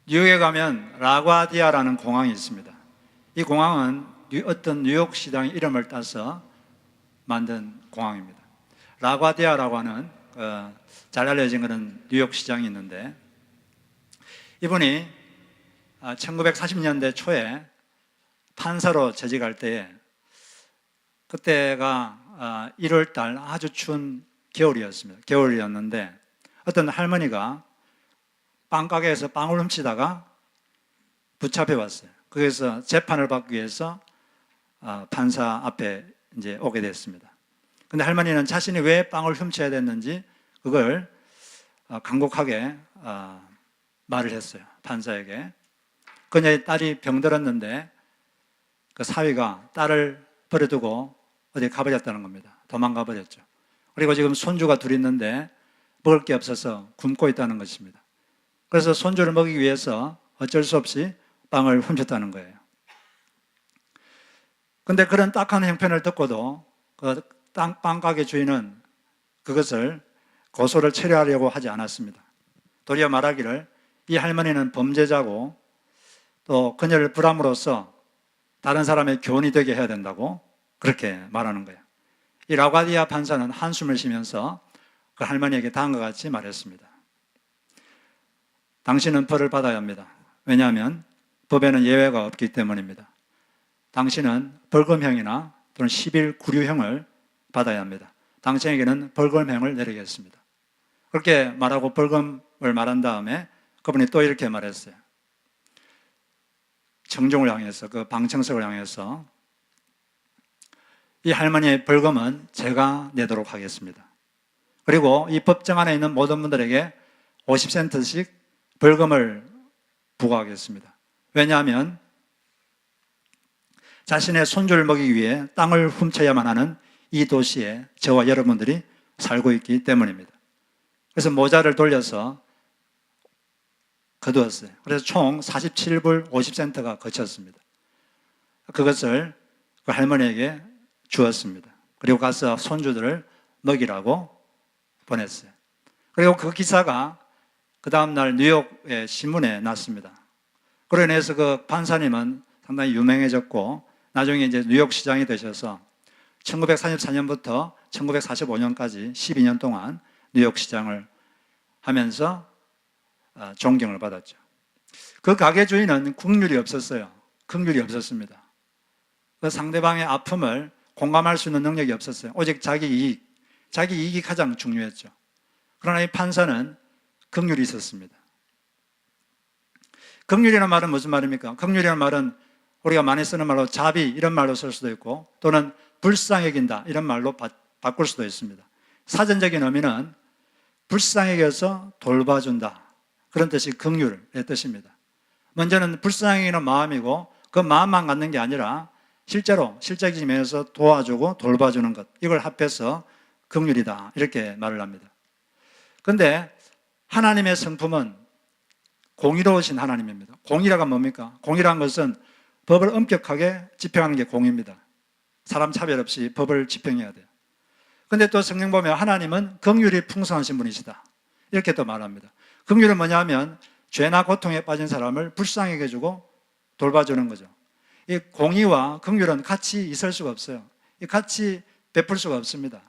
뉴욕에 가면 라과디아라는 공항이 있습니다. 이 공항은 어떤 뉴욕 시장의 이름을 따서 만든 공항입니다. 라과디아라고 하는 잘 알려진 그런 뉴욕 시장이 있는데, 이분이 1940년대 초에 판사로 재직할 때에, 그때가 1월 달 아주 추운 겨울이었습니다. 겨울이었는데 어떤 할머니가 빵가게에서 빵을 훔치다가 붙잡혀 왔어요. 거기서 재판을 받기 위해서 판사 앞에 이제 오게 됐습니다. 근데 할머니는 자신이 왜 빵을 훔쳐야 됐는지 그걸 간곡하게 말을 했어요. 판사에게. 그녀의 딸이 병들었는데 그 사위가 딸을 버려두고 어디 가버렸다는 겁니다. 도망가 버렸죠. 그리고 지금 손주가 둘 있는데 먹을 게 없어서 굶고 있다는 것입니다. 그래서 손주를 먹이기 위해서 어쩔 수 없이 빵을 훔쳤다는 거예요. 근데 그런 딱한 형편을 듣고도 그 빵가게 주인은 그것을 고소를 처리하려고 하지 않았습니다. 도리어 말하기를 이 할머니는 범죄자고 또 그녀를 불함으로써 다른 사람의 교훈이 되게 해야 된다고 그렇게 말하는 거예요. 이 라과디아 판사는 한숨을 쉬면서 그 할머니에게 다음과 같이 말했습니다. 당신은 벌을 받아야 합니다. 왜냐하면 법에는 예외가 없기 때문입니다. 당신은 벌금형이나 또는 10일 구류형을 받아야 합니다. 당신에게는 벌금형을 내리겠습니다. 그렇게 말하고 벌금을 말한 다음에 그분이 또 이렇게 말했어요. 청중을 향해서, 그 방청석을 향해서, 이 할머니의 벌금은 제가 내도록 하겠습니다. 그리고 이 법정 안에 있는 모든 분들에게 50센트씩 벌금을 부과하겠습니다. 왜냐하면 자신의 손주를 먹이기 위해 땅을 훔쳐야만 하는 이 도시에 저와 여러분들이 살고 있기 때문입니다. 그래서 모자를 돌려서 거두었어요. 그래서 총 47불 50센트가 거쳤습니다. 그것을 그 할머니에게 주었습니다. 그리고 가서 손주들을 먹이라고 보냈어요. 그리고 그 기사가 그 다음날 뉴욕의 신문에 났습니다. 그로 인해서 그 판사님은 상당히 유명해졌고 나중에 이제 뉴욕 시장이 되셔서 1944년부터 1945년까지 12년 동안 뉴욕 시장을 하면서 존경을 받았죠. 그 가게 주인은 국률이 없었어요. 긍휼이 없었습니다. 그 상대방의 아픔을 공감할 수 있는 능력이 없었어요. 오직 자기 이익이 가장 중요했죠. 그러나 이 판사는 긍휼이 있었습니다. 긍휼이라는 말은 무슨 말입니까? 긍휼이라는 말은 우리가 많이 쓰는 말로 자비 이런 말로 쓸 수도 있고 또는 불쌍히 여긴다 이런 말로 바꿀 수도 있습니다. 사전적인 의미는 불쌍히 여겨서 돌봐준다 그런 뜻이 긍휼의 뜻입니다. 먼저는 불쌍히 여기는 마음이고 그 마음만 갖는 게 아니라 실제로 실제적인 면에서 도와주고 돌봐주는 것 이걸 합해서 긍휼이다 이렇게 말을 합니다. 그런데 하나님의 성품은 공의로우신 하나님입니다. 공의라가 뭡니까? 공의란 것은 법을 엄격하게 집행하는 게 공의입니다. 사람 차별 없이 법을 집행해야 돼요. 그런데 또 성경 보면 하나님은 긍휼이 풍성하신 분이시다 이렇게 또 말합니다. 긍휼은 뭐냐면 죄나 고통에 빠진 사람을 불쌍히 여겨주고 돌봐주는 거죠. 이 공의와 긍휼은 같이 있을 수가 없어요. 같이 베풀 수가 없습니다.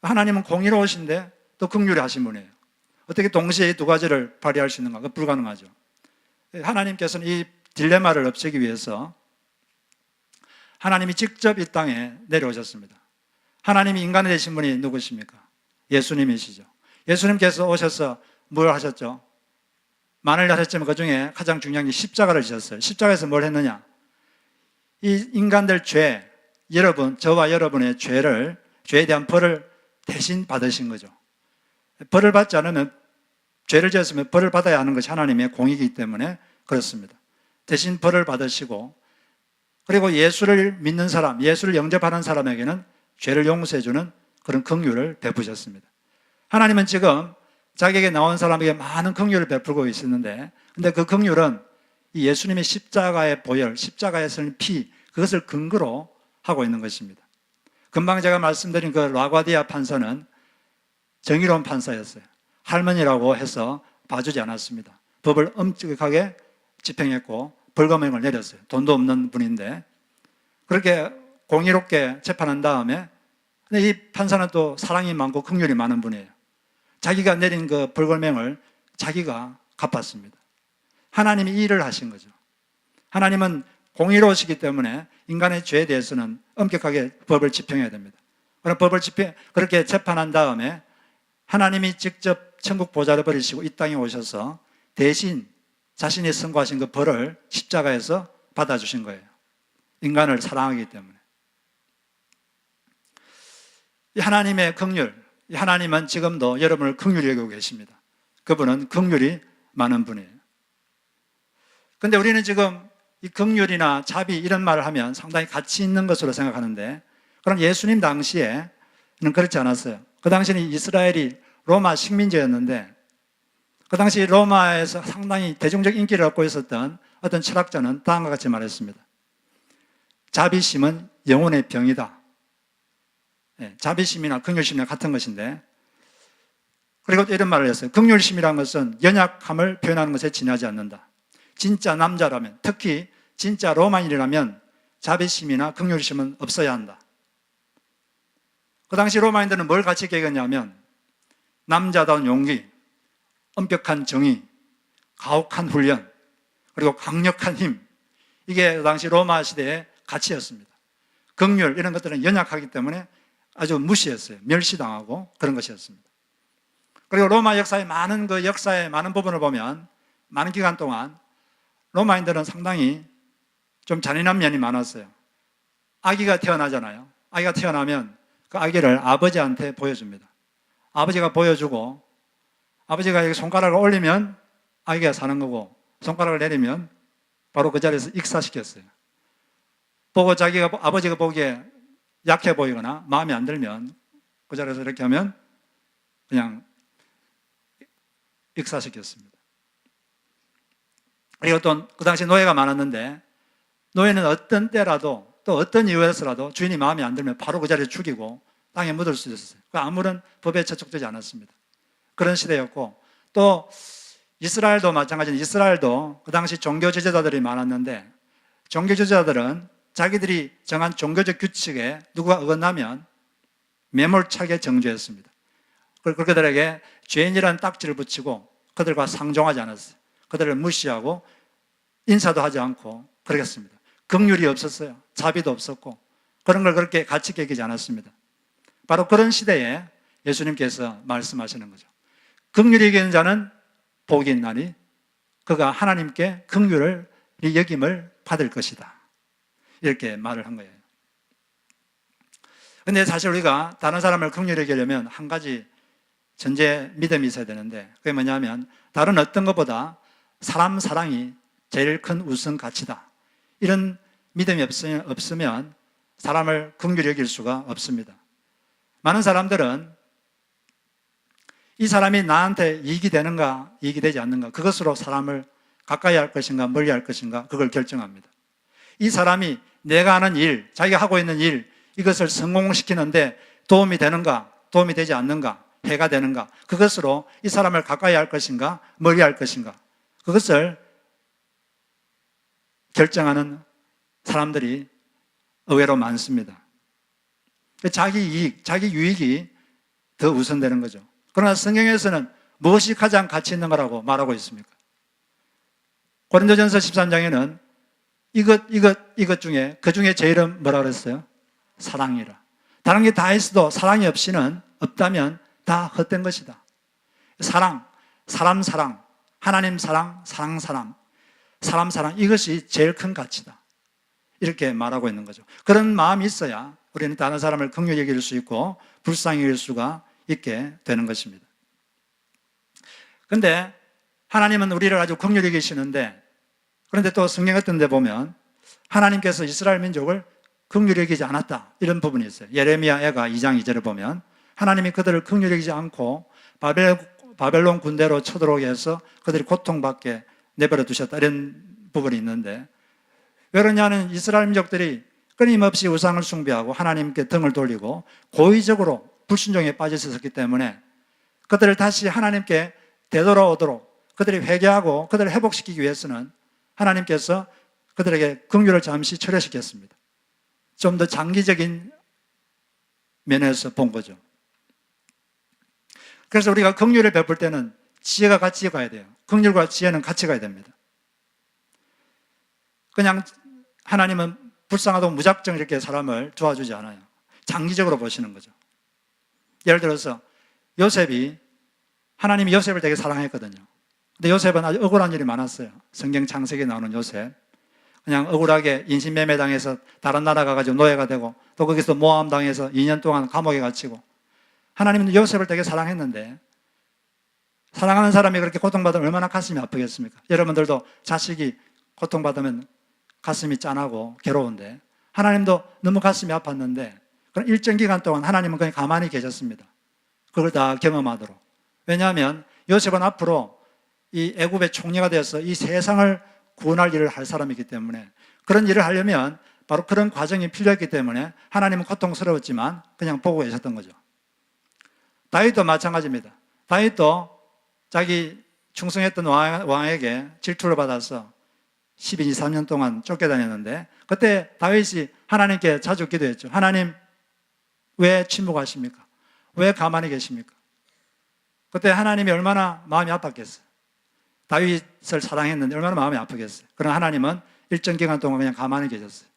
하나님은 공의로우신데 또 긍휼히 하신 분이에요. 어떻게 동시에 이 두 가지를 발휘할 수 있는가? 불가능하죠. 하나님께서는 이 딜레마를 없애기 위해서 하나님이 직접 이 땅에 내려오셨습니다. 하나님이 인간이 되신 분이 누구십니까? 예수님이시죠. 예수님께서 오셔서 뭘 하셨죠? 많은 일 하셨지만 그 중에 가장 중요한 게 십자가를 지셨어요. 십자가에서 뭘 했느냐? 이 인간들 죄, 저와 여러분의 죄에 대한 벌을 대신 받으신 거죠. 벌을 받지 않으면 죄를 지었으면 벌을 받아야 하는 것이 하나님의 공이기 때문에 그렇습니다. 대신 벌을 받으시고 그리고 예수를 믿는 사람, 예수를 영접하는 사람에게는 죄를 용서해주는 그런 긍휼을 베푸셨습니다. 하나님은 지금 자기에게 나온 사람에게 많은 긍휼을 베풀고 있었는데 근데 그 긍휼은 이 예수님의 십자가의 보혈, 십자가에 쓰는 피 그것을 근거로 하고 있는 것입니다. 금방 제가 말씀드린 그 라과디아 판사는 정의로운 판사였어요. 할머니라고 해서 봐주지 않았습니다. 법을 엄격하게 집행했고 벌금형을 내렸어요. 돈도 없는 분인데 그렇게 공의롭게 재판한 다음에 근데 이 판사는 또 사랑이 많고 긍휼이 많은 분이에요. 자기가 내린 그 벌금형을 자기가 갚았습니다. 하나님이 이 일을 하신 거죠. 하나님은 공의로우시기 때문에 인간의 죄에 대해서는 엄격하게 법을 집행해야 됩니다. 그럼 법을 그렇게 재판한 다음에 하나님이 직접 천국 보좌를 버리시고 이 땅에 오셔서 대신 자신이 선고하신 그 벌을 십자가에서 받아주신 거예요. 인간을 사랑하기 때문에. 이 하나님의 긍휼, 이 하나님은 지금도 여러분을 긍휼히 여기고 계십니다. 그분은 긍휼이 많은 분이에요. 그런데 우리는 지금 이 긍휼이나 자비 이런 말을 하면 상당히 가치 있는 것으로 생각하는데 그럼 예수님 당시에는 그렇지 않았어요. 그 당시에는 이스라엘이 로마 식민지였는데 그 당시 로마에서 상당히 대중적 인기를 얻고 있었던 어떤 철학자는 다음과 같이 말했습니다. 자비심은 영혼의 병이다. 자비심이나 긍휼심이나 같은 것인데 그리고 또 이런 말을 했어요. 긍휼심이라는 것은 연약함을 표현하는 것에 지나지 않는다. 진짜 남자라면, 특히 진짜 로마인이라면 자비심이나 긍휼심은 없어야 한다. 그 당시 로마인들은 뭘 같이 계획했냐면 남자다운 용기, 엄격한 정의, 가혹한 훈련, 그리고 강력한 힘, 이게 그 당시 로마 시대의 가치였습니다. 긍휼 이런 것들은 연약하기 때문에 아주 무시했어요. 멸시당하고 그런 것이었습니다. 그리고 로마 역사의 많은 부분을 보면 많은 기간 동안 로마인들은 상당히 좀 잔인한 면이 많았어요. 아기가 태어나잖아요. 아기가 태어나면 그 아기를 아버지한테 보여줍니다. 아버지가 보여주고 아버지가 손가락을 올리면 아기가 사는 거고 손가락을 내리면 바로 그 자리에서 익사시켰어요. 보고 아버지가 보기에 약해 보이거나 마음에 안 들면 그 자리에서 이렇게 하면 그냥 익사시켰습니다. 그리고 또 그 당시 노예가 많았는데 노예는 어떤 때라도 또 어떤 이유에서라도 주인이 마음에 안 들면 바로 그 자리에 죽이고 땅에 묻을 수 있었어요. 아무런 법에 저촉되지 않았습니다. 그런 시대였고 또 이스라엘도 마찬가지로 이스라엘도 그 당시 종교 지도자들이 많았는데 종교 지도자들은 자기들이 정한 종교적 규칙에 누가 어긋나면 매몰차게 정죄했습니다. 그리고 그들에게 죄인이라는 딱지를 붙이고 그들과 상종하지 않았어요. 그들을 무시하고 인사도 하지 않고 그러겠습니다. 긍휼이 없었어요. 자비도 없었고 그런 걸 그렇게 가치 여기지 않았습니다. 바로 그런 시대에 예수님께서 말씀하시는 거죠. 긍휼히 여기는 자는 복이 있나니 그가 하나님께 긍휼을 여김을 받을 것이다. 이렇게 말을 한 거예요. 그런데 사실 우리가 다른 사람을 긍휼히 여기려면 한 가지 전제 믿음이 있어야 되는데 그게 뭐냐면 다른 어떤 것보다 사람 사랑이 제일 큰 우선 가치다. 이런 믿음이 없으면 사람을 긍휼히 여길 수가 없습니다. 많은 사람들은 이 사람이 나한테 이익이 되는가 이익이 되지 않는가 그것으로 사람을 가까이 할 것인가 멀리 할 것인가 그걸 결정합니다. 이 사람이 내가 하는 일, 자기가 하고 있는 일 이것을 성공시키는데 도움이 되는가 도움이 되지 않는가 해가 되는가 그것으로 이 사람을 가까이 할 것인가 멀리 할 것인가 그것을 결정하는 사람들이 의외로 많습니다. 자기 이익, 자기 유익이 더 우선되는 거죠. 그러나 성경에서는 무엇이 가장 가치 있는 거라고 말하고 있습니까? 고린도전서 13장에는 이것 중에 그 중에 제일은 뭐라 그랬어요? 사랑이라. 다른 게 다 있어도 사랑이 없이는 없다면 다 헛된 것이다. 사랑, 사람 사랑, 하나님 사랑, 사람 사랑 이것이 제일 큰 가치다. 이렇게 말하고 있는 거죠. 그런 마음이 있어야 우리는 다른 사람을 긍휼히 여길 수 있고 불쌍히 여길 수가 있게 되는 것입니다. 그런데 하나님은 우리를 아주 긍휼히 여기시는데 그런데 또 성경 같은 데 보면 하나님께서 이스라엘 민족을 긍휼히 여기지 않았다 이런 부분이 있어요. 예레미야 애가 2장 2절을 보면 하나님이 그들을 긍휼히 여기지 않고 바벨론 군대로 쳐들어오게 해서 그들이 고통받게 내버려 두셨다 이런 부분이 있는데 왜 그러냐는 이스라엘 민족들이 끊임없이 우상을 숭배하고 하나님께 등을 돌리고 고의적으로 불순종에 빠져 있었기 때문에 그들을 다시 하나님께 되돌아오도록 그들이 회개하고 그들을 회복시키기 위해서는 하나님께서 그들에게 긍휼을 잠시 철회시켰습니다. 좀 더 장기적인 면에서 본 거죠. 그래서 우리가 긍휼을 베풀 때는 지혜가 같이 가야 돼요. 긍휼과 지혜는 같이 가야 됩니다. 그냥 하나님은 불쌍하다고 무작정 이렇게 사람을 도와주지 않아요. 장기적으로 보시는 거죠. 예를 들어서 요셉이, 하나님이 요셉을 되게 사랑했거든요. 근데 요셉은 아주 억울한 일이 많았어요. 성경 창세기에 나오는 요셉. 그냥 억울하게 인신매매당해서 다른 나라 가가지고 노예가 되고, 또 거기서 모함 당해서 2년 동안 감옥에 갇히고. 하나님은 요셉을 되게 사랑했는데, 사랑하는 사람이 그렇게 고통받으면 얼마나 가슴이 아프겠습니까? 여러분들도 자식이 고통받으면 가슴이 짠하고 괴로운데, 하나님도 너무 가슴이 아팠는데, 그런 일정 기간 동안 하나님은 그냥 가만히 계셨습니다. 그걸 다 경험하도록. 왜냐하면 요셉은 앞으로 이 애굽의 총리가 되어서 이 세상을 구원할 일을 할 사람이기 때문에, 그런 일을 하려면 바로 그런 과정이 필요했기 때문에 하나님은 고통스러웠지만 그냥 보고 계셨던 거죠. 다윗도 마찬가지입니다. 다윗도 자기 충성했던 왕에게 질투를 받아서 12, 13년 동안 쫓겨다녔는데, 그때 다윗이 하나님께 자주 기도했죠. 하나님, 왜 침묵하십니까? 왜 가만히 계십니까? 그때 하나님이 얼마나 마음이 아팠겠어요. 다윗을 사랑했는데 얼마나 마음이 아프겠어요. 그러나 하나님은 일정 기간 동안 그냥 가만히 계셨어요.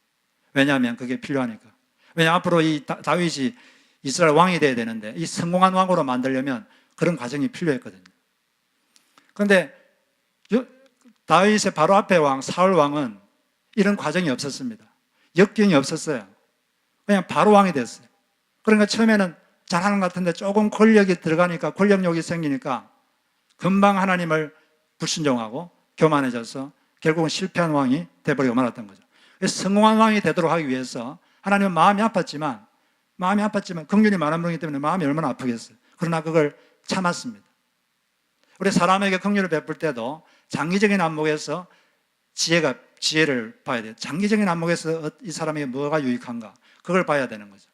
왜냐하면 그게 필요하니까. 왜냐하면 앞으로 이 다윗이 이스라엘 왕이 돼야 되는데, 이 성공한 왕으로 만들려면 그런 과정이 필요했거든요. 그런데 다윗의 바로 앞에 왕, 사울 왕은 이런 과정이 없었습니다. 역경이 없었어요. 그냥 바로 왕이 됐어요. 그러니까 처음에는 잘하는 것 같은데 조금 권력이 들어가니까, 권력욕이 생기니까 금방 하나님을 불순종하고 교만해져서 결국은 실패한 왕이 되버리고 말았던 거죠. 그래서 성공한 왕이 되도록 하기 위해서 하나님은 마음이 아팠지만 긍휼이 많은 분이기 때문에 마음이 얼마나 아프겠어요. 그러나 그걸 참았습니다. 우리 사람에게 긍휼을 베풀 때도 장기적인 안목에서 지혜를 봐야 돼요. 장기적인 안목에서 이 사람에게 뭐가 유익한가, 그걸 봐야 되는 거죠.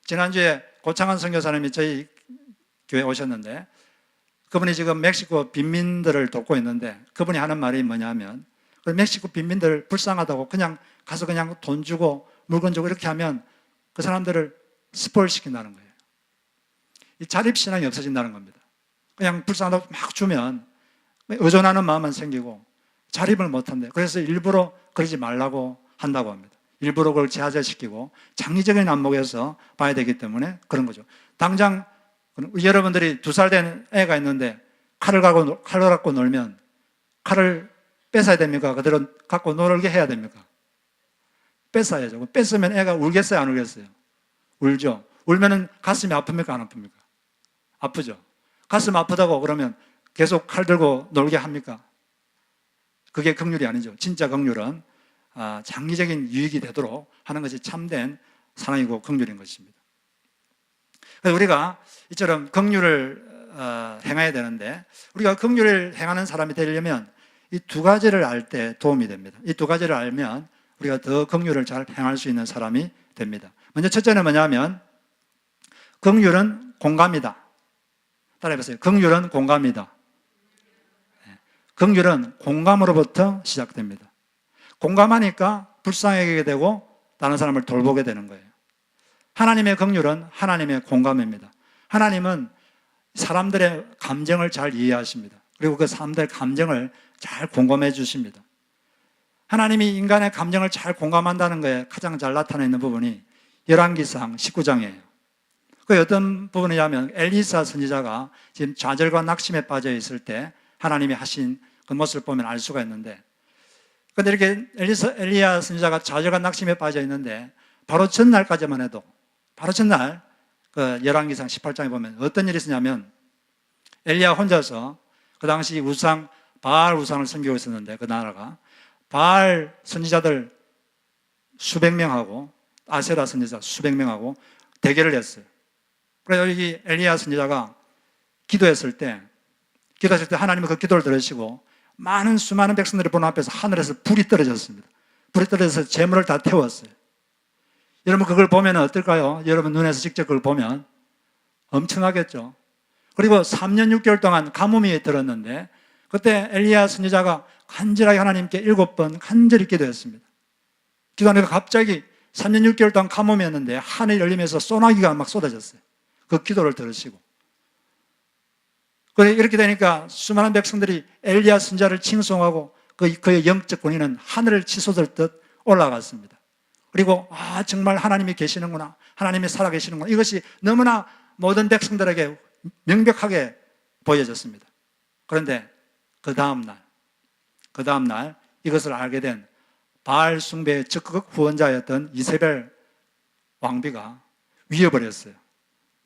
지난주에 고창환 선교사님이 저희 교회에 오셨는데, 그분이 지금 멕시코 빈민들을 돕고 있는데, 그분이 하는 말이 뭐냐면, 멕시코 빈민들 불쌍하다고 그냥 가서 그냥 돈 주고 물건 주고 이렇게 하면 그 사람들을 스포일 시킨다는 거예요. 이 자립신앙이 없어진다는 겁니다. 그냥 불쌍하다고 막 주면 의존하는 마음만 생기고 자립을 못한대. 그래서 일부러 그러지 말라고 한다고 합니다. 일부러 그걸 제하시키고 장기적인 안목에서 봐야 되기 때문에 그런 거죠. 당장 여러분들이 2살 된 애가 있는데 칼을 갖고 놀면 칼을 뺏어야 됩니까? 그대로 갖고 놀게 해야 됩니까? 뺏어야죠. 뺏으면 애가 울겠어요? 안 울겠어요? 울죠. 울면은 가슴이 아픕니까? 안 아픕니까? 아프죠. 가슴 아프다고 그러면 계속 칼 들고 놀게 합니까? 그게 긍휼이 아니죠. 진짜 긍휼은 장기적인 유익이 되도록 하는 것이 참된 사랑이고 긍휼인 것입니다. 그래서 우리가 이처럼 긍휼을 행해야 되는데, 우리가 긍휼을 행하는 사람이 되려면 이 2가지를 알 때 도움이 됩니다. 이 2가지를 알면 우리가 더 긍휼을 잘 행할 수 있는 사람이 됩니다. 먼저 첫째는 뭐냐면, 긍휼은 공감이다. 따라해보세요. 긍휼은 공감이다. 긍휼은 공감으로부터 시작됩니다. 공감하니까 불쌍하게 되고 다른 사람을 돌보게 되는 거예요. 하나님의 긍휼은 하나님의 공감입니다. 하나님은 사람들의 감정을 잘 이해하십니다. 그리고 그 사람들의 감정을 잘 공감해 주십니다. 하나님이 인간의 감정을 잘 공감한다는 것에 가장 잘 나타내는 부분이 열왕기상 19장이에요. 그 어떤 부분이냐면, 엘리사 선지자가 지금 좌절과 낙심에 빠져 있을 때 하나님이 하신 그 모습을 보면 알 수가 있는데, 그런데 이렇게 엘리야 선지자가 좌절과 낙심에 빠져 있는데, 바로 전날까지만 해도, 바로 전날 그 열왕기상 18장에 보면 어떤 일이 있었냐면, 엘리야 혼자서 그 당시 바알 우상을 섬기고 있었는데, 그 나라가 바알 선지자들 수백 명하고 아세라 선지자 수백 명하고 대결을 했어요. 그래서 여기 엘리야 선지자가 기도했을 때 하나님은 그 기도를 들으시고 수많은 백성들이 보는 앞에서 하늘에서 불이 떨어졌습니다. 불이 떨어져서 재물을 다 태웠어요. 여러분 그걸 보면 어떨까요? 여러분 눈에서 직접 그걸 보면 엄청나겠죠. 그리고 3년 6개월 동안 가뭄이 들었는데, 그때 엘리야 선지자가 간절하게 하나님께 7번 간절히 기도했습니다. 기도하니까 갑자기 3년 6개월 동안 가뭄이었는데 하늘이 열리면서 소나기가 막 쏟아졌어요. 그 기도를 들으시고. 이렇게 되니까 수많은 백성들이 엘리야 선지자를 칭송하고 그의 영적 권위는 하늘을 치솟을 듯 올라갔습니다. 그리고 정말 하나님이 계시는구나, 하나님이 살아계시는구나, 이것이 너무나 모든 백성들에게 명백하게 보여졌습니다. 그런데 그 다음날 이것을 알게 된 바알 숭배의 적극 후원자였던 이세벨 왕비가 위협을 했어요.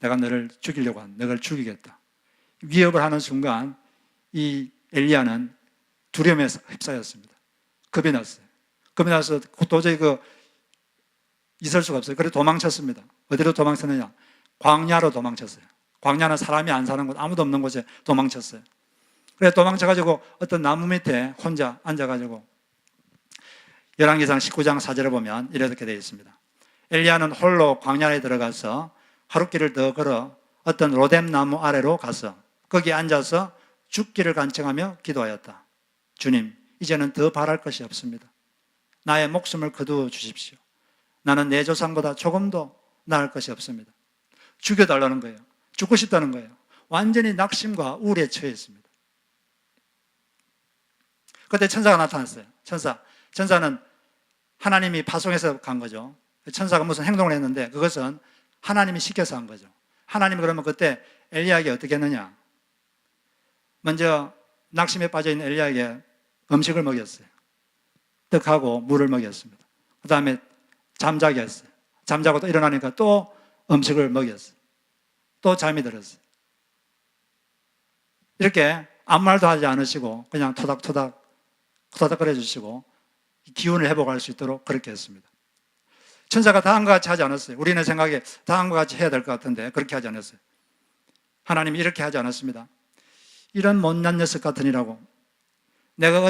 내가 너를 죽이려고 한다. 너를 죽이겠다. 위협을 하는 순간 이 엘리야는 두려움에 휩싸였습니다. 겁이 났어요. 겁이 나서 도저히 있을 수가 없어요. 그래서 도망쳤습니다. 어디로 도망쳤느냐? 광야로 도망쳤어요. 광야는 사람이 안 사는 곳, 아무도 없는 곳에 도망쳤어요. 그래서 도망쳐가지고 어떤 나무 밑에 혼자 앉아가지고 열왕기상 19장 4절을 보면 이렇게 되어 있습니다. 엘리야는 홀로 광야에 들어가서 하룻길을 더 걸어 어떤 로뎀 나무 아래로 가서 거기 앉아서 죽기를 간청하며 기도하였다. 주님, 이제는 더 바랄 것이 없습니다. 나의 목숨을 거두어 주십시오. 나는 내 조상보다 조금도 나을 것이 없습니다. 죽여달라는 거예요. 죽고 싶다는 거예요. 완전히 낙심과 우울에 처해 있습니다. 그때 천사가 나타났어요. 천사는 하나님이 파송해서 간 거죠. 천사가 무슨 행동을 했는데 그것은 하나님이 시켜서 한 거죠. 하나님이 그러면 그때 엘리야에게 어떻게 했느냐? 먼저 낙심에 빠져있는 엘리야에게 음식을 먹였어요. 떡하고 물을 먹였습니다. 그 다음에 잠자게 했어요. 잠자고 또 일어나니까 또 음식을 먹였어요. 또 잠이 들었어요. 이렇게 아무 말도 하지 않으시고 그냥 토닥토닥 거려주시고 기운을 회복할 수 있도록 그렇게 했습니다. 천사가 다음과 같이 하지 않았어요. 우리는 생각에 다음과 같이 해야 될 것 같은데 그렇게 하지 않았어요. 하나님이 이렇게 하지 않았습니다. 이런 못난 녀석 같으니라고. 내가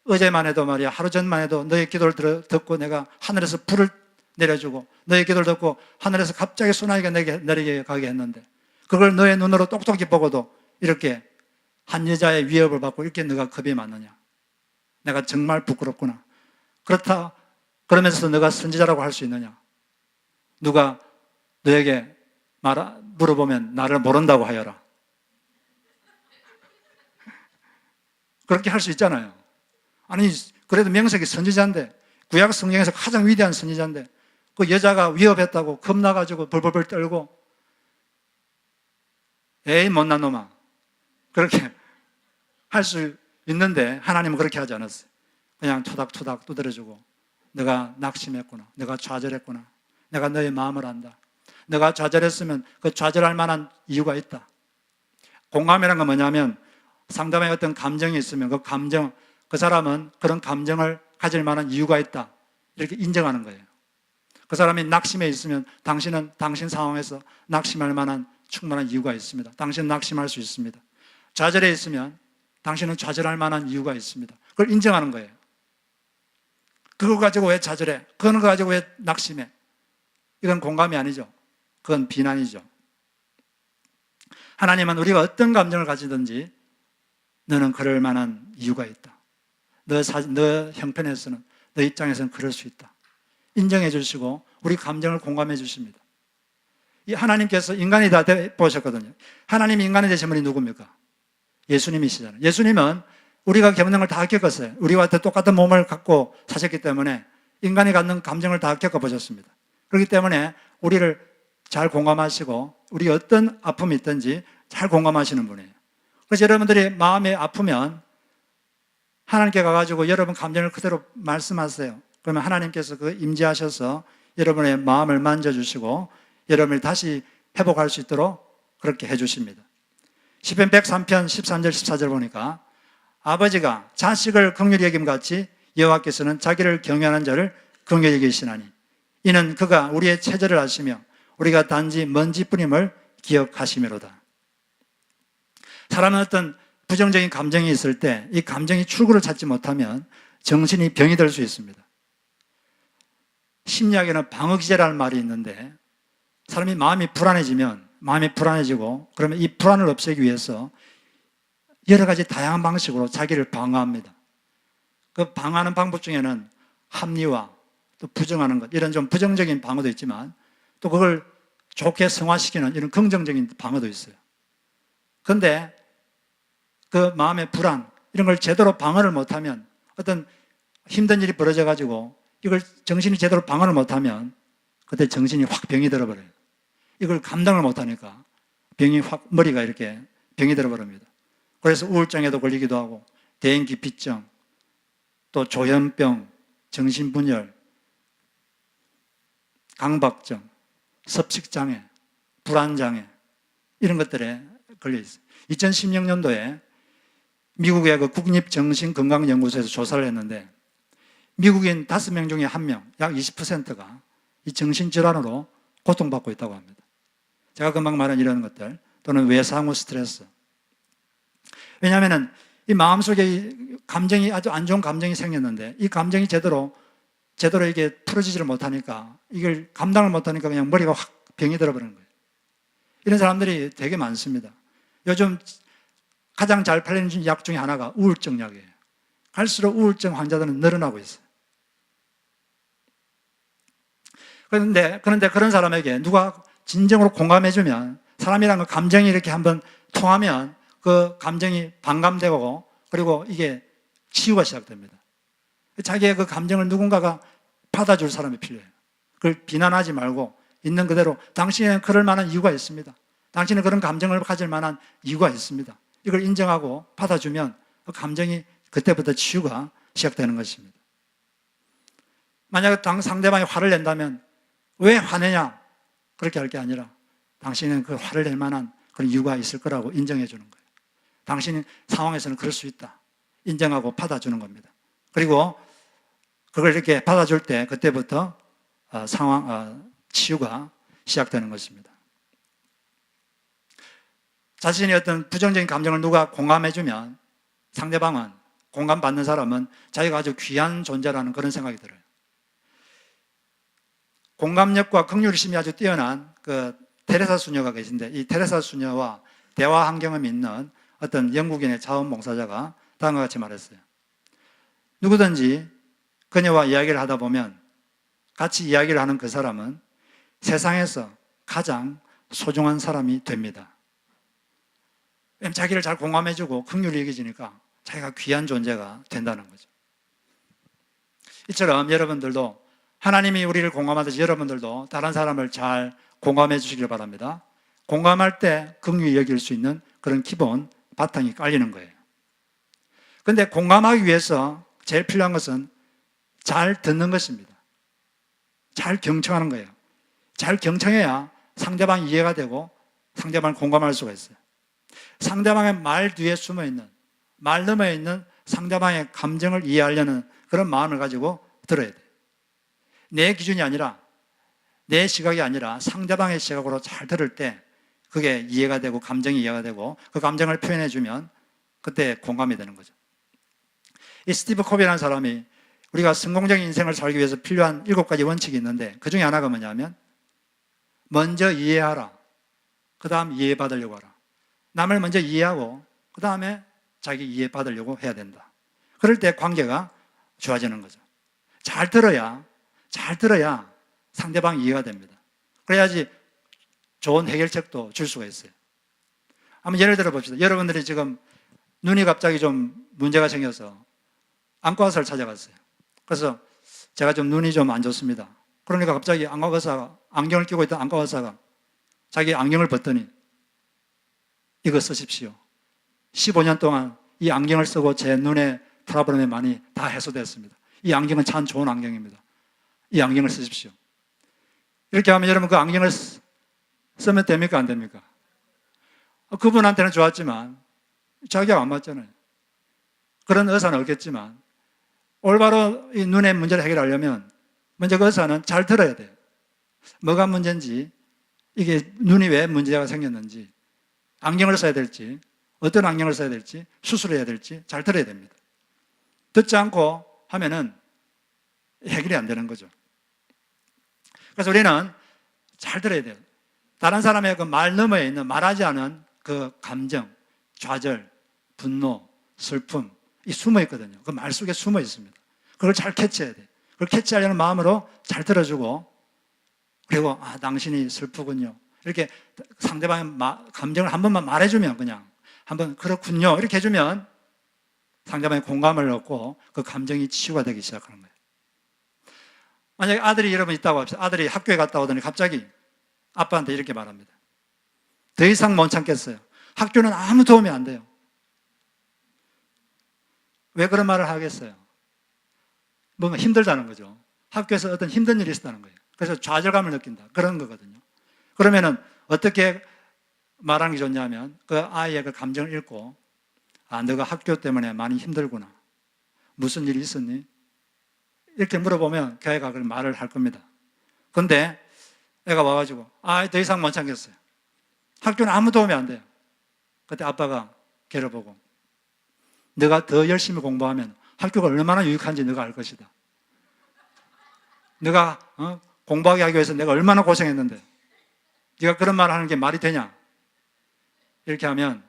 어제만 해도 말이야, 하루 전만 해도 너의 기도를 듣고 내가 하늘에서 불을 내려주고 너의 기도를 듣고 하늘에서 갑자기 소나기가 내리게 가게 했는데 그걸 너의 눈으로 똑똑히 보고도 이렇게 한 여자의 위협을 받고 이렇게 너가 겁이 많느냐? 내가 정말 부끄럽구나. 그러면서 너가 선지자라고 할 수 있느냐? 누가 너에게 물어보면 나를 모른다고 하여라. 그렇게 할 수 있잖아요. 아니, 그래도 명색이 선지자인데, 구약 성경에서 가장 위대한 선지자인데, 그 여자가 위협했다고 겁나가지고 벌벌벌 떨고, 에이, 못난 놈아. 그렇게 할 수 있는데, 하나님은 그렇게 하지 않았어요. 그냥 토닥토닥 두드려주고, 내가 낙심했구나. 내가 좌절했구나. 내가 너의 마음을 안다. 내가 좌절했으면 그 좌절할 만한 이유가 있다. 공감이라는 건 뭐냐면, 상대방의 어떤 감정이 있으면 그 사람은 그런 감정을 가질 만한 이유가 있다. 이렇게 인정하는 거예요. 그 사람이 낙심해 있으면 당신은 당신 상황에서 낙심할 만한 충분한 이유가 있습니다. 당신은 낙심할 수 있습니다. 좌절해 있으면 당신은 좌절할 만한 이유가 있습니다. 그걸 인정하는 거예요. 그거 가지고 왜 좌절해? 그거 가지고 왜 낙심해? 이건 공감이 아니죠. 그건 비난이죠. 하나님은 우리가 어떤 감정을 가지든지 너는 그럴 만한 이유가 있다. 너 형편에서는, 너 입장에서는 그럴 수 있다. 인정해 주시고 우리 감정을 공감해 주십니다. 이 하나님께서 인간이 다 보셨거든요. 하나님이 인간이 되신 분이 누굽니까? 예수님이시잖아요. 예수님은 우리가 겪는 걸 다 겪었어요. 우리와 똑같은 몸을 갖고 사셨기 때문에 인간이 갖는 감정을 다 겪어보셨습니다. 그렇기 때문에 우리를 잘 공감하시고 우리 어떤 아픔이 있든지 잘 공감하시는 분이에요. 그래서 여러분들이 마음이 아프면 하나님께 가가지고 여러분 감정을 그대로 말씀하세요. 그러면 하나님께서 그 임재하셔서 여러분의 마음을 만져주시고 여러분을 다시 회복할 수 있도록 그렇게 해주십니다. 시편 103편 13절 14절 보니까 아버지가 자식을 긍휼히 여김같이 여호와께서는 자기를 경외하는 자를 긍휼히 여기시나니 이는 그가 우리의 체절을 아시며 우리가 단지 먼지뿐임을 기억하시미로다. 사람은 어떤 부정적인 감정이 있을 때 이 감정이 출구를 찾지 못하면 정신이 병이 될 수 있습니다. 심리학에는 방어기제라는 말이 있는데 사람이 마음이 불안해지고 그러면 이 불안을 없애기 위해서 여러 가지 다양한 방식으로 자기를 방어합니다. 그 방어하는 방법 중에는 합리화, 또 부정하는 것, 이런 좀 부정적인 방어도 있지만 또 그걸 좋게 승화시키는 이런 긍정적인 방어도 있어요. 그런데 그 마음의 불안, 이런 걸 제대로 방어를 못하면 어떤 힘든 일이 벌어져가지고 이걸 정신이 제대로 방어를 못하면 그때 정신이 확 병이 들어버려요. 이걸 감당을 못하니까 병이 확, 머리가 이렇게 병이 들어버립니다. 그래서 우울증에도 걸리기도 하고 대인기피증, 또 조현병, 정신분열, 강박증, 섭식장애, 불안장애 이런 것들에 걸려 있어요. 2016년도에 미국의 그 국립정신건강연구소에서 조사를 했는데 미국인 5명 중에 1명, 약 20%가 이 정신질환으로 고통받고 있다고 합니다. 제가 금방 말한 이런 것들 또는 외상후 스트레스. 왜냐하면 이 마음속에 감정이 아주 안 좋은 감정이 생겼는데 이 감정이 제대로 이게 풀어지지를 못하니까 이걸 감당을 못하니까 그냥 머리가 확 병이 들어버리는 거예요. 이런 사람들이 되게 많습니다. 요즘 가장 잘 팔리는 약 중에 하나가 우울증 약이에요. 갈수록 우울증 환자들은 늘어나고 있어요. 그런데 그런 사람에게 누가 진정으로 공감해주면 사람이라는 감정이 이렇게 한번 통하면 그 감정이 반감되고 그리고 이게 치유가 시작됩니다. 자기의 그 감정을 누군가가 받아줄 사람이 필요해요. 그걸 비난하지 말고 있는 그대로 당신에는 그럴 만한 이유가 있습니다. 당신은 그런 감정을 가질 만한 이유가 있습니다. 이걸 인정하고 받아주면 그 감정이 그때부터 치유가 시작되는 것입니다. 만약 상대방이 화를 낸다면 왜 화내냐? 그렇게 할 게 아니라 당신은 그 화를 낼 만한 그런 이유가 있을 거라고 인정해 주는 거예요. 당신 상황에서는 그럴 수 있다. 인정하고 받아주는 겁니다. 그리고 그걸 이렇게 받아줄 때 그때부터 치유가 시작되는 것입니다. 자신이 어떤 부정적인 감정을 누가 공감해주면 상대방은, 공감받는 사람은 자기가 아주 귀한 존재라는 그런 생각이 들어요. 공감력과 긍휼심이 아주 뛰어난 그 테레사 수녀가 계신데 이 테레사 수녀와 대화 환경을 잇는 어떤 영국인의 자원봉사자가 다음과 같이 말했어요. 누구든지 그녀와 이야기를 하다 보면 같이 이야기를 하는 그 사람은 세상에서 가장 소중한 사람이 됩니다. 왜냐하면 자기를 잘 공감해주고 긍휼히 여기지니까 자기가 귀한 존재가 된다는 거죠. 이처럼 여러분들도 하나님이 우리를 공감하듯이 여러분들도 다른 사람을 잘 공감해 주시길 바랍니다. 공감할 때 긍휼히 여길 수 있는 그런 기본 바탕이 깔리는 거예요. 그런데 공감하기 위해서 제일 필요한 것은 잘 듣는 것입니다. 잘 경청하는 거예요. 잘 경청해야 상대방이 이해가 되고 상대방을 공감할 수가 있어요. 상대방의 말 뒤에 숨어있는, 말 너머에 있는 상대방의 감정을 이해하려는 그런 마음을 가지고 들어야 돼요. 내 기준이 아니라, 내 시각이 아니라 상대방의 시각으로 잘 들을 때 그게 이해가 되고 감정이 이해가 되고 그 감정을 표현해 주면 그때 공감이 되는 거죠. 이 스티브 코비라는 사람이 우리가 성공적인 인생을 살기 위해서 필요한 7가지 원칙이 있는데 그 중에 하나가 뭐냐면 먼저 이해하라. 그 다음 이해받으려고 하라. 남을 먼저 이해하고 그 다음에 자기 이해받으려고 해야 된다. 그럴 때 관계가 좋아지는 거죠. 잘 들어야 상대방 이해가 됩니다. 그래야지 좋은 해결책도 줄 수가 있어요. 한번 예를 들어 봅시다. 여러분들이 지금 눈이 갑자기 좀 문제가 생겨서 안과 의사를 찾아갔어요. 그래서 제가 좀 눈이 좀 안 좋습니다. 그러니까 갑자기 안과 의사가, 안경을 끼고 있던 안과 의사가 자기 안경을 벗더니 이거 쓰십시오. 15년 동안 이 안경을 쓰고 제 눈의 프로블럼이 많이 다 해소됐습니다. 이 안경은 참 좋은 안경입니다. 이 안경을 쓰십시오. 이렇게 하면 여러분 그 안경을 쓰면 됩니까? 안 됩니까? 그분한테는 좋았지만 자기가 안 맞잖아요. 그런 의사는 없겠지만 올바로 이 눈의 문제를 해결하려면 먼저 그 의사는 잘 들어야 돼요. 뭐가 문제인지, 이게 눈이 왜 문제가 생겼는지, 안경을 써야 될지, 어떤 안경을 써야 될지, 수술을 해야 될지 잘 들어야 됩니다. 듣지 않고 하면은 해결이 안 되는 거죠. 그래서 우리는 잘 들어야 돼요. 다른 사람의 그 말 너머에 있는 말하지 않은 그 감정, 좌절, 분노, 슬픔, 이 숨어 있거든요. 그 말 속에 숨어 있습니다. 그걸 잘 캐치해야 돼. 그걸 캐치하려는 마음으로 잘 들어주고, 그리고 당신이 슬프군요. 이렇게 상대방의 감정을 한 번만 말해주면, 그냥 한번 그렇군요 이렇게 해주면 상대방의 공감을 얻고 그 감정이 치유가 되기 시작하는 거예요. 만약에 아들이 여러분 있다고 합시다. 아들이 학교에 갔다 오더니 갑자기 아빠한테 이렇게 말합니다. 더 이상 못 참겠어요. 학교는 아무 도움이 안 돼요. 왜 그런 말을 하겠어요? 뭔가 힘들다는 거죠. 학교에서 어떤 힘든 일이 있었다는 거예요. 그래서 좌절감을 느낀다. 그런 거거든요. 그러면은 어떻게 말하는 게 좋냐면 그 아이의 그 감정을 읽고, 너가 학교 때문에 많이 힘들구나. 무슨 일이 있었니? 이렇게 물어보면 그 아이가 그 말을 할 겁니다. 근데 애가 와가지고 더 이상 못 참겠어요. 학교는 아무 도움이 안 돼요. 그때 아빠가 걔를 보고, 너가 더 열심히 공부하면 학교가 얼마나 유익한지 너가 알 것이다. 너가 공부하게 하기 위해서 내가 얼마나 고생했는데 네가 그런 말을 하는 게 말이 되냐? 이렇게 하면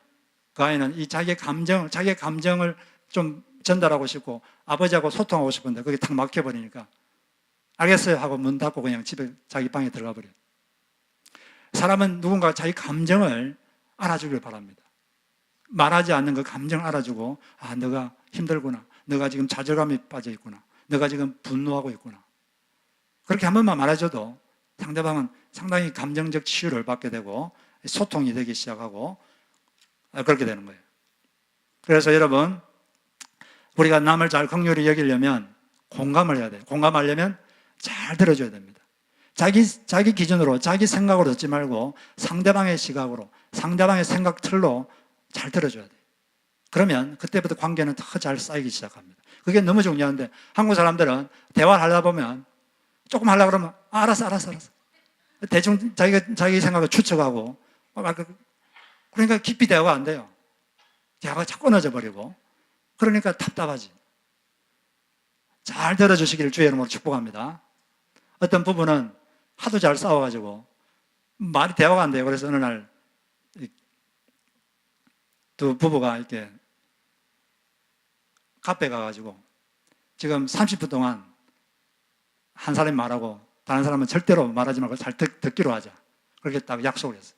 그 아이는 이 자기의 감정을 좀 전달하고 싶고 아버지하고 소통하고 싶은데 그게 탁 막혀버리니까 알겠어요 하고 문 닫고 그냥 집에 자기 방에 들어가 버려요. 사람은 누군가 자기 감정을 알아주길 바랍니다. 말하지 않는 그 감정을 알아주고, 너가 힘들구나. 너가 지금 좌절감에 빠져 있구나. 너가 지금 분노하고 있구나. 그렇게 한 번만 말해줘도 상대방은 상당히 감정적 치유를 받게 되고 소통이 되기 시작하고 그렇게 되는 거예요. 그래서 여러분, 우리가 남을 잘 긍휼히 여기려면 공감을 해야 돼요. 공감하려면 잘 들어줘야 됩니다. 자기 기준으로, 자기 생각으로 듣지 말고 상대방의 시각으로, 상대방의 생각 틀로 잘 들어줘야 돼요. 그러면 그때부터 관계는 더 잘 쌓이기 시작합니다. 그게 너무 중요한데 한국 사람들은 대화를 하다 보면 조금 하려고 그러면 알았어. 대충 자기 생각을 추측하고, 그러니까 깊이 대화가 안 돼요. 대화가 자꾸 끊어져 버리고, 그러니까 답답하지. 잘 들어주시기를 주의 이름으로 축복합니다. 어떤 부부는 하도 잘 싸워가지고 말이 대화가 안 돼요. 그래서 어느 날 두 부부가 이렇게 카페 가가지고 지금 30분 동안 한 사람이 말하고 다른 사람은 절대로 말하지 말고 잘 듣기로 하자. 그렇게 딱 약속을 했어요.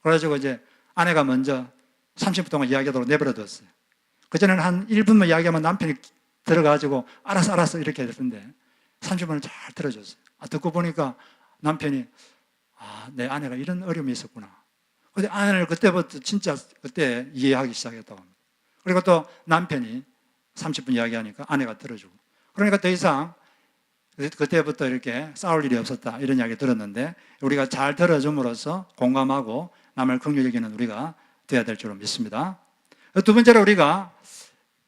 그래가지고 이제 아내가 먼저 30분 동안 이야기하도록 내버려뒀어요. 그전에는 한 1분만 이야기하면 남편이 들어가가지고 알았어 이렇게 했는데 30분을 잘 들어줬어요. 듣고 보니까 남편이 내 아내가 이런 어려움이 있었구나. 근데 아내를 그때부터 진짜 그때 이해하기 시작했다고 합니다. 그리고 또 남편이 30분 이야기하니까 아내가 들어주고, 그러니까 더 이상 그때부터 이렇게 싸울 일이 없었다 이런 이야기 들었는데, 우리가 잘 들어줌으로써 공감하고 남을 긍휼히 여기는 우리가 돼야 될 줄로 믿습니다. 두 번째로 우리가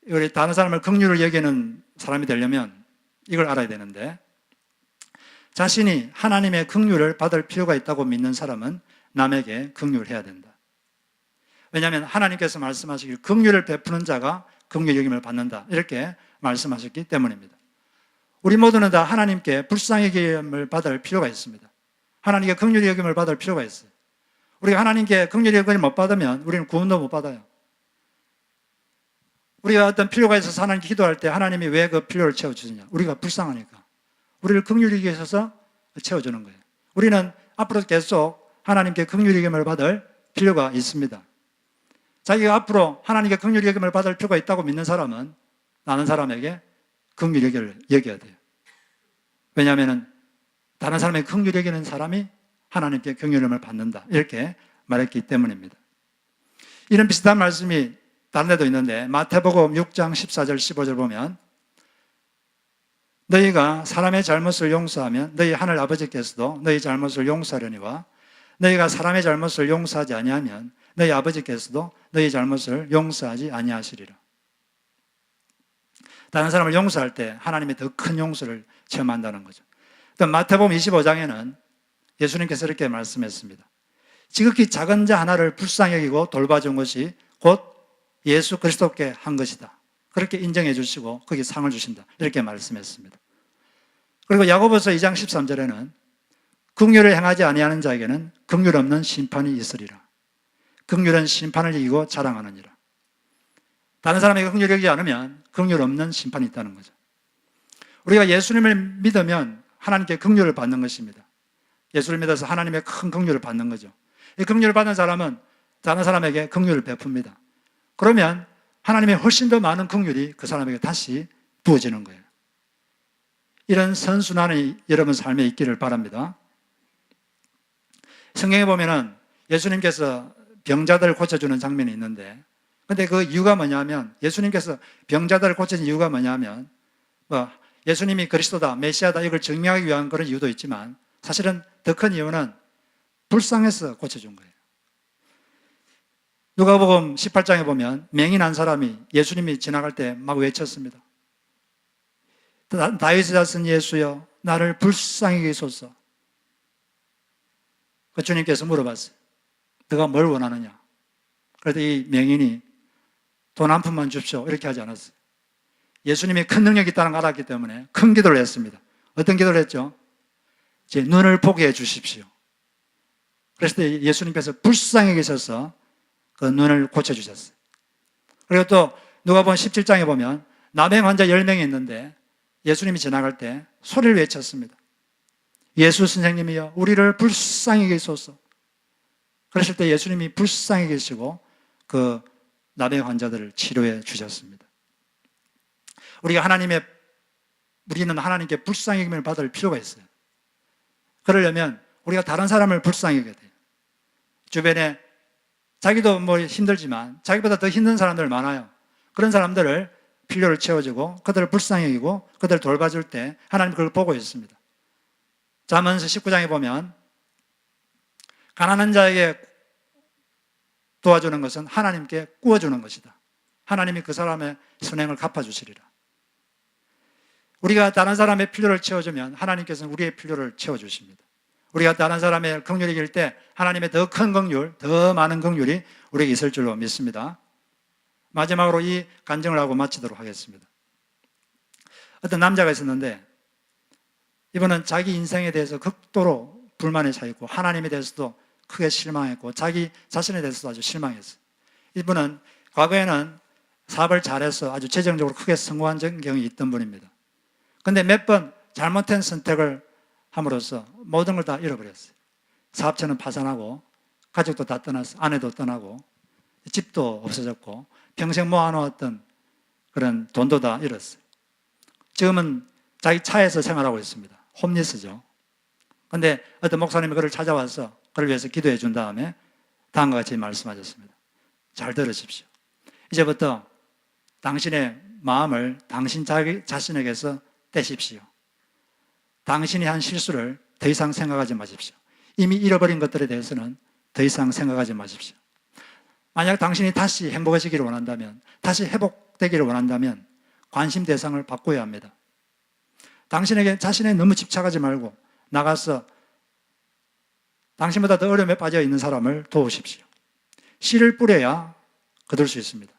우리 다른 사람을 긍휼을 여기는 사람이 되려면 이걸 알아야 되는데, 자신이 하나님의 긍휼을 받을 필요가 있다고 믿는 사람은 남에게 긍휼해야 된다. 왜냐하면 하나님께서 말씀하시길 긍휼을 베푸는 자가 긍휼 여김을 받는다 이렇게 말씀하셨기 때문입니다. 우리 모두는 다 하나님께 불쌍히 여김을 받을 필요가 있습니다. 하나님께 긍휼히 여김을 받을 필요가 있어요. 우리가 하나님께 긍휼히 여김을 못 받으면 우리는 구원도 못 받아요. 우리가 어떤 필요가 있어서 하나님께 기도할 때 하나님이 왜 그 필요를 채워주느냐? 우리가 불쌍하니까. 우리를 긍휼히 여기셔서 채워주는 거예요. 우리는 앞으로 계속 하나님께 긍휼히 여김을 받을 필요가 있습니다. 자기가 앞으로 하나님께 긍휼히 여김을 받을 필요가 있다고 믿는 사람은 다른 사람에게 긍휼히 여겨야 돼요. 왜냐하면 다른 사람에게 긍휼히 여기는 사람이 하나님께 긍휼함을 받는다 이렇게 말했기 때문입니다. 이런 비슷한 말씀이 다른 데도 있는데 마태복음 6장 14절 15절 보면, 너희가 사람의 잘못을 용서하면 너희 하늘 아버지께서도 너희 잘못을 용서하려니와 너희가 사람의 잘못을 용서하지 아니하면 너희 아버지께서도 너희 잘못을 용서하지 아니하시리라. 다른 사람을 용서할 때 하나님의 더 큰 용서를 체험한다는 거죠. 또 마태복음 25장에는 예수님께서 이렇게 말씀했습니다. 지극히 작은 자 하나를 불쌍히 여기고 돌봐준 것이 곧 예수 그리스도께 한 것이다. 그렇게 인정해 주시고 거기에 상을 주신다. 이렇게 말씀했습니다. 그리고 야고보서 2장 13절에는 긍휼을 행하지 아니하는 자에게는 긍휼 없는 심판이 있으리라. 긍휼은 심판을 이기고 자랑하느니라. 다른 사람에게 긍휼을 여기지 않으면 긍휼 없는 심판이 있다는 거죠. 우리가 예수님을 믿으면 하나님께 긍휼을 받는 것입니다. 예수를 믿어서 하나님의 큰 긍휼을 받는 거죠. 이 긍휼을 받는 사람은 다른 사람에게 긍휼을 베풉니다. 그러면 하나님의 훨씬 더 많은 긍휼이 그 사람에게 다시 부어지는 거예요. 이런 선순환이 여러분 삶에 있기를 바랍니다. 성경에 보면은 예수님께서 병자들을 고쳐주는 장면이 있는데, 근데 그 이유가 뭐냐면, 예수님께서 병자들을 고쳐준 이유가 뭐냐면, 예수님이 그리스도다, 메시아다, 이걸 증명하기 위한 그런 이유도 있지만, 사실은 더 큰 이유는 불쌍해서 고쳐준 거예요. 누가복음 18장에 보면 맹인한 사람이 예수님이 지나갈 때 막 외쳤습니다. 다윗의 자손 예수여, 나를 불쌍히 여기소서. 그 주님께서 물어봤어요. 너가 뭘 원하느냐? 그래도 이 맹인이 돈 한 푼만 줍시오, 이렇게 하지 않았어요. 예수님이 큰 능력이 있다는 걸 알았기 때문에 큰 기도를 했습니다. 어떤 기도를 했죠? 제 눈을 보게 해 주십시오. 그래서 예수님께서 불쌍히 계셔서 그 눈을 고쳐주셨어요. 그리고 또 누가복음 17장에 보면 남행 환자 10명이 있는데 예수님이 지나갈 때 소리를 외쳤습니다. 예수 선생님이여, 우리를 불쌍히 계소서. 그랬을 때 예수님이 불쌍히 계시고 그 남행 환자들을 치료해 주셨습니다. 우리는 하나님께 불쌍히 여김을 받을 필요가 있어요. 그러려면 우리가 다른 사람을 불쌍히 여겨야 돼요. 주변에 자기도 힘들지만 자기보다 더 힘든 사람들 많아요. 그런 사람들을 필요를 채워주고 그들을 불쌍히 여기고 그들을 돌봐줄 때 하나님 그걸 보고 있습니다. 잠언서 19장에 보면 가난한 자에게 도와주는 것은 하나님께 구워주는 것이다. 하나님이 그 사람의 선행을 갚아주시리라. 우리가 다른 사람의 필요를 채워주면 하나님께서는 우리의 필요를 채워주십니다. 우리가 다른 사람의 긍휼을 이길 때 하나님의 더 큰 긍휼, 더 많은 긍휼이 우리에게 있을 줄로 믿습니다. 마지막으로 이 간증을 하고 마치도록 하겠습니다. 어떤 남자가 있었는데 이분은 자기 인생에 대해서 극도로 불만에 차 있고 하나님에 대해서도 크게 실망했고 자기 자신에 대해서도 아주 실망했어요. 이분은 과거에는 사업을 잘해서 아주 재정적으로 크게 성공한 경험이 있던 분입니다. 그런데 몇 번 잘못된 선택을 함으로써 모든 걸 다 잃어버렸어요. 사업체는 파산하고 가족도 다 떠났어요. 아내도 떠나고 집도 없어졌고 평생 모아놓았던 그런 돈도 다 잃었어요. 지금은 자기 차에서 생활하고 있습니다. 홈리스죠. 그런데 어떤 목사님이 그를 찾아와서 그를 위해서 기도해 준 다음에 다음과 같이 말씀하셨습니다. 잘 들으십시오. 이제부터 당신의 마음을 당신 자신에게서 떼십시오. 당신이 한 실수를 더 이상 생각하지 마십시오. 이미 잃어버린 것들에 대해서는 더 이상 생각하지 마십시오. 만약 당신이 다시 행복해지기를 원한다면, 다시 회복되기를 원한다면 관심 대상을 바꿔야 합니다. 당신에게 자신에 너무 집착하지 말고 나가서 당신보다 더 어려움에 빠져 있는 사람을 도우십시오. 씨를 뿌려야 거둘 수 있습니다.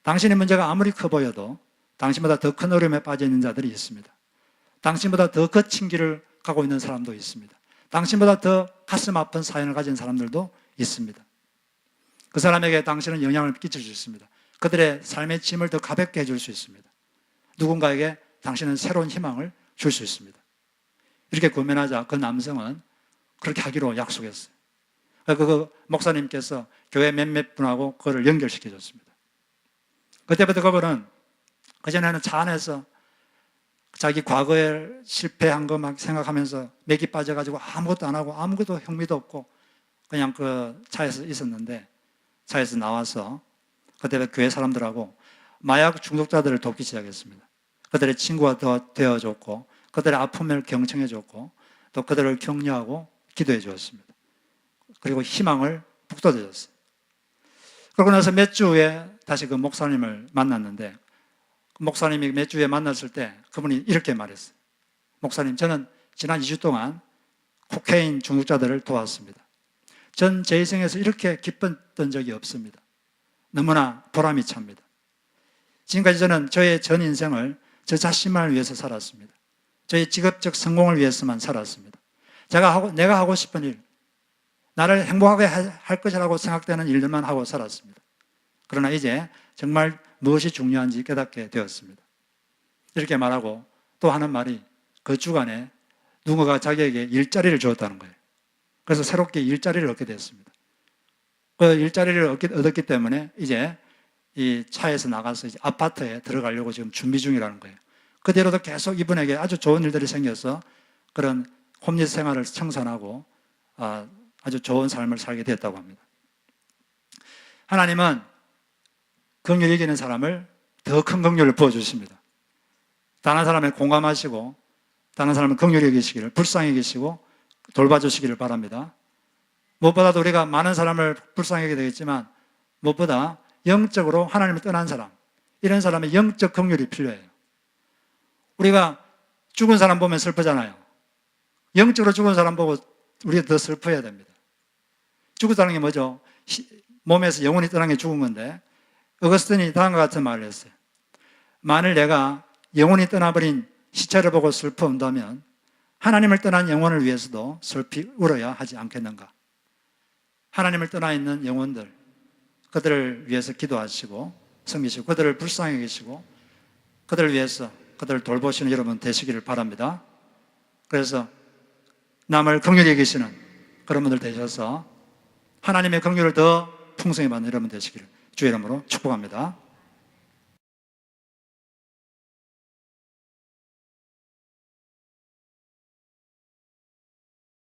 당신의 문제가 아무리 커 보여도 당신보다 더 큰 어려움에 빠져 있는 자들이 있습니다. 당신보다 더 거친 길을 가고 있는 사람도 있습니다. 당신보다 더 가슴 아픈 사연을 가진 사람들도 있습니다. 그 사람에게 당신은 영향을 끼칠 수 있습니다. 그들의 삶의 짐을 더 가볍게 해줄 수 있습니다. 누군가에게 당신은 새로운 희망을 줄 수 있습니다. 이렇게 고민하자 그 남성은 그렇게 하기로 약속했어요. 그 목사님께서 교회 몇몇 분하고 그걸 연결시켜 줬습니다. 그때부터 그분은 그전에는 차 안에서 자기 과거에 실패한 거 막 생각하면서 맥이 빠져가지고 아무것도 안 하고 아무것도 흥미도 없고 그냥 그 차에서 있었는데 차에서 나와서 그때 교회 사람들하고 마약 중독자들을 돕기 시작했습니다. 그들의 친구가 되어줬고 그들의 아픔을 경청해줬고 또 그들을 격려하고 기도해 주었습니다. 그리고 희망을 북돋아줬어요. 그러고 나서 몇 주 후에 다시 그 목사님을 만났는데 목사님이 몇 주에 만났을 때 그분이 이렇게 말했어요. 목사님, 저는 지난 2주 동안 코케인 중독자들을 도왔습니다. 전 제 인생에서 이렇게 기뻤던 적이 없습니다. 너무나 보람이 찹니다. 지금까지 저는 저의 전 인생을 저 자신만을 위해서 살았습니다. 저의 직업적 성공을 위해서만 살았습니다. 내가 하고 싶은 일, 나를 행복하게 할 것이라고 생각되는 일들만 하고 살았습니다. 그러나 이제 정말 무엇이 중요한지 깨닫게 되었습니다. 이렇게 말하고 또 하는 말이 그 주간에 누군가가 자기에게 일자리를 주었다는 거예요. 그래서 새롭게 일자리를 얻게 됐습니다. 그 일자리를 얻었기 때문에 이제 이 차에서 나가서 이제 아파트에 들어가려고 지금 준비 중이라는 거예요. 그대로도 계속 이분에게 아주 좋은 일들이 생겨서 그런 홈리스 생활을 청산하고 아주 좋은 삶을 살게 됐다고 합니다. 하나님은 긍휼히 여기는 사람을 더 큰 긍휼을 부어주십니다. 다른 사람에 공감하시고 다른 사람을 긍휼히 여기시기를, 불쌍히 여기시고 돌봐주시기를 바랍니다. 무엇보다도 우리가 많은 사람을 불쌍히 여기게 되겠지만 무엇보다 영적으로 하나님을 떠난 사람, 이런 사람의 영적 긍휼이 필요해요. 우리가 죽은 사람 보면 슬프잖아요. 영적으로 죽은 사람 보고 우리가 더 슬퍼야 됩니다. 죽었다는 게 뭐죠? 몸에서 영혼이 떠난 게 죽은 건데, 어거스틴이 다음과 같은 말을 했어요. 만일 내가 영혼이 떠나버린 시체를 보고 슬퍼 운다면 하나님을 떠난 영혼을 위해서도 슬피 울어야 하지 않겠는가? 하나님을 떠나 있는 영혼들, 그들을 위해서 기도하시고 섬기시고 그들을 불쌍히 여기시고 그들을 위해서 그들을 돌보시는 여러분 되시기를 바랍니다. 그래서 남을 긍휼히 여기시는 그런 분들 되셔서 하나님의 긍휼을 더 풍성히 받는 여러분 되시기를 주의 이름으로 축복합니다.